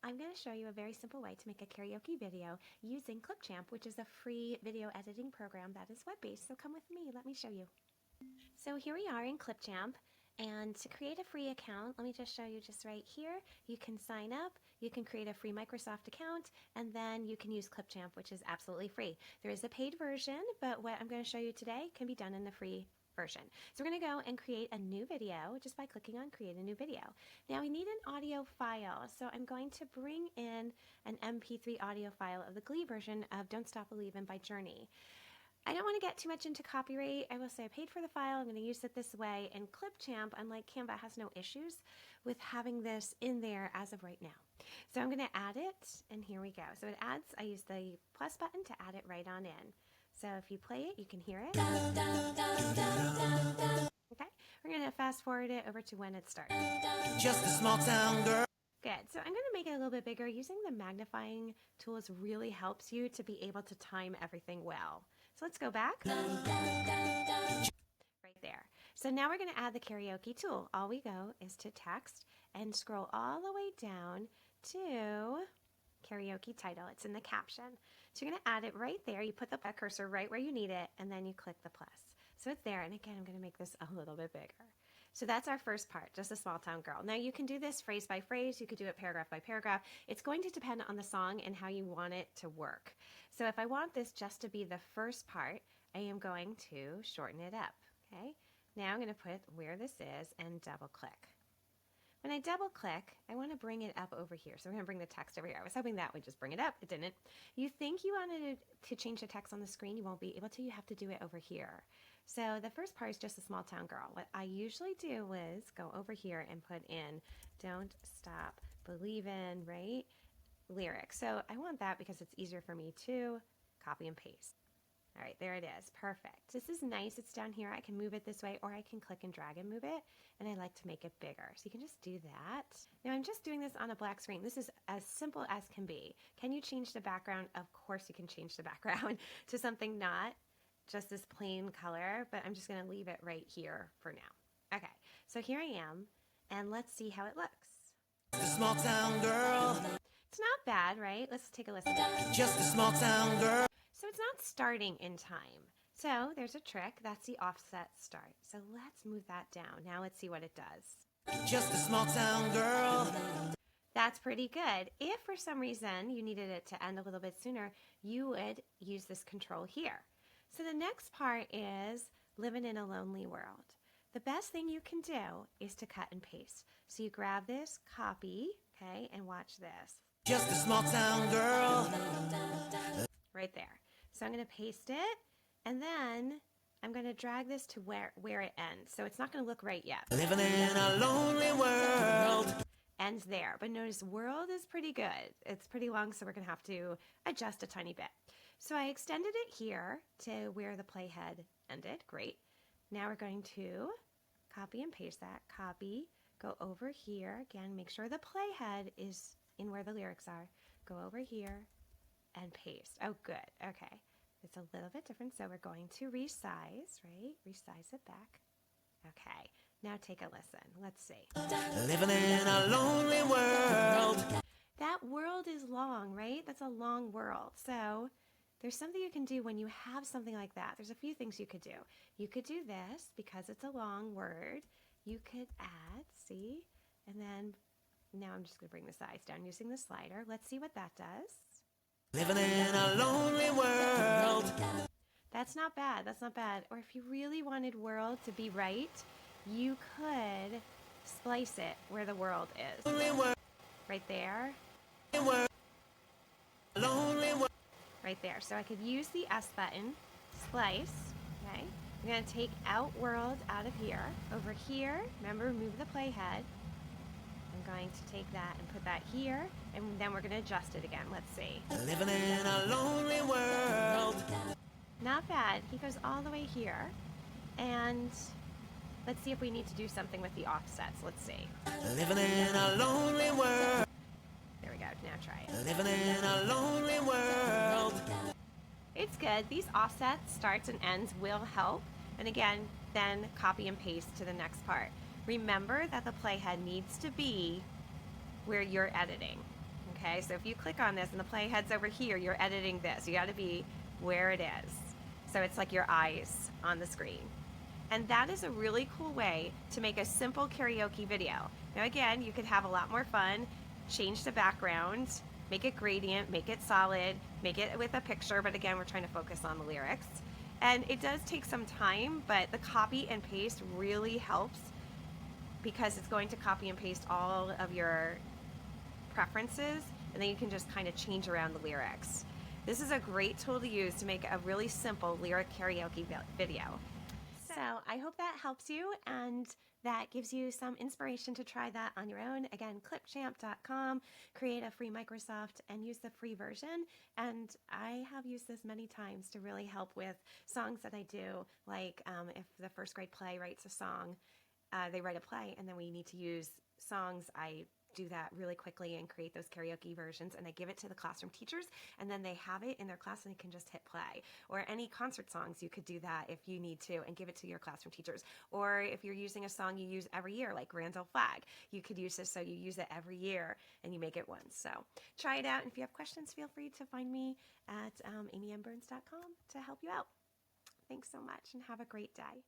I'm going to show you a very simple way to make a karaoke video using clipchamp, which is a free video editing program that is web-based. So come with me, let me show you. So here we are in clipchamp, and to create a free account, let me just show you just right here. You can sign up, you can create a free Microsoft account, and then you can use clipchamp, which is absolutely free. There is a paid version, but what I'm going to show you today can be done in the free version. So we're going to go and create a new video just by clicking on create a new video. Now we need an audio file, so I'm going to bring in an MP3 audio file of the Glee version of Don't Stop Believin' by Journey. I don't want to get too much into copyright. I will say I paid for the file. I'm going to use it this way. And clipchamp, unlike Canva, has no issues with having this in there as of right now. So I'm going to add it, and here we go. So it adds, I use the plus button to add it right on in. So if you play it, you can hear it. Okay, we're going to fast forward it over to when it starts. Just a small town girl. Good. So I'm going to make it a little bit bigger. Using the magnifying tools really helps you to be able to time everything well. So let's go back. Right there. So now we're going to add the karaoke tool. All we go is to text and scroll all the way down to karaoke title. It's in the caption. So you're going to add it right there. You put the cursor right where you need it, and then you click the plus. So it's there. And again, I'm going to make this a little bit bigger. So that's our first part, just a small town girl. Now you can do this phrase by phrase, you could do it paragraph by paragraph. It's going to depend on the song and how you want it to work. So if I want this just to be the first part, I am going to shorten it up, okay? Now I'm going to put where this is and double click. When I double click, I want to bring it up over here. So we're going to bring the text over here. I was hoping that would just bring it up. It didn't. You think you wanted to change the text on the screen, you won't be able to. You have to do it over here. So the first part is just a small town girl. What I usually do is go over here and put in Don't Stop Believin', right? Lyrics. So I want that because it's easier for me to copy and paste. All right, there it is. Perfect. This is nice. It's down here. I can move it this way, or I can click and drag and move it, and I like to make it bigger. So you can just do that. Now I'm just doing this on a black screen. This is as simple as can be. Can you change the background? Of course you can change the background to something not just this plain color, but I'm just going to leave it right here for now. Okay, so here I am, and let's see how it looks. A small town girl. It's not bad, right? Let's take a listen. Just a small town girl. So it's not starting in time. So there's a trick. That's the offset start. So let's move that down. Now let's see what it does. Just a small town girl. That's pretty good. If for some reason you needed it to end a little bit sooner, you would use this control here. So the next part is living in a lonely world. The best thing you can do is to cut and paste. So you grab this, copy, okay, and watch this. Just a small town girl. Right there. So I'm going to paste it, and then I'm going to drag this to where it ends. So it's not going to look right yet. Living in a lonely world. Ends there. But notice world is pretty good. It's pretty long, so we're going to have to adjust a tiny bit. So I extended it here to where the playhead ended. Great. Now we're going to copy and paste that. Copy. Go over here. Again, make sure the playhead is in where the lyrics are. Go over here and paste. Oh, good. Okay. It's a little bit different, so we're going to resize, right? Resize it back. Okay. Now take a listen. Let's see. Living in a lonely world. That world is long, right? That's a long world. So there's something you can do when you have something like that. There's a few things you could do. You could do this because it's a long word. You could add, see? And then now I'm just going to bring the size down using the slider. Let's see what that does. Living in a lonely world. That's not bad. That's not bad. Or if you really wanted world to be right, you could splice it where the world is. Right there. Right there. So I could use the S button, splice, okay? I'm going to take out world out of here. Over here, remember, remove the playhead. I'm going to take that and put that here, and then we're going to adjust it again. Let's see. Living in a lonely world. Not bad. He goes all the way here, and let's see if we need to do something with the offsets. Let's see. Living in a lonely world. There we go. Now try it. Living in a lonely world. It's good. These offsets, starts and ends, will help. And again, then copy and paste to the next part. Remember that the playhead needs to be where you're editing. Okay, so if you click on this and the playhead's over here, you're editing this. You got to be where it is. So it's like your eyes on the screen. And that is a really cool way to make a simple karaoke video. Now again, you could have a lot more fun, change the background, make it gradient, make it solid, make it with a picture, but again, we're trying to focus on the lyrics. And it does take some time, but the copy and paste really helps because it's going to copy and paste all of your preferences, and then you can just kind of change around the lyrics. This is a great tool to use to make a really simple lyric karaoke video. So I hope that helps you and that gives you some inspiration to try that on your own. Again, clipchamp.com, create a free Microsoft and use the free version. And I have used this many times to really help with songs that I do, like if the first grade play writes a song, they write a play and then we need to use songs, I do that really quickly and create those karaoke versions, and I give it to the classroom teachers, and then they have it in their class and they can just hit play. Or any concert songs, you could do that if you need to and give it to your classroom teachers. Or if you're using a song you use every year, like Grand Old Flag, you could use this so you use it every year and you make it once. So try it out, and if you have questions, feel free to find me at amymburns.com to help you out. Thanks so much and have a great day.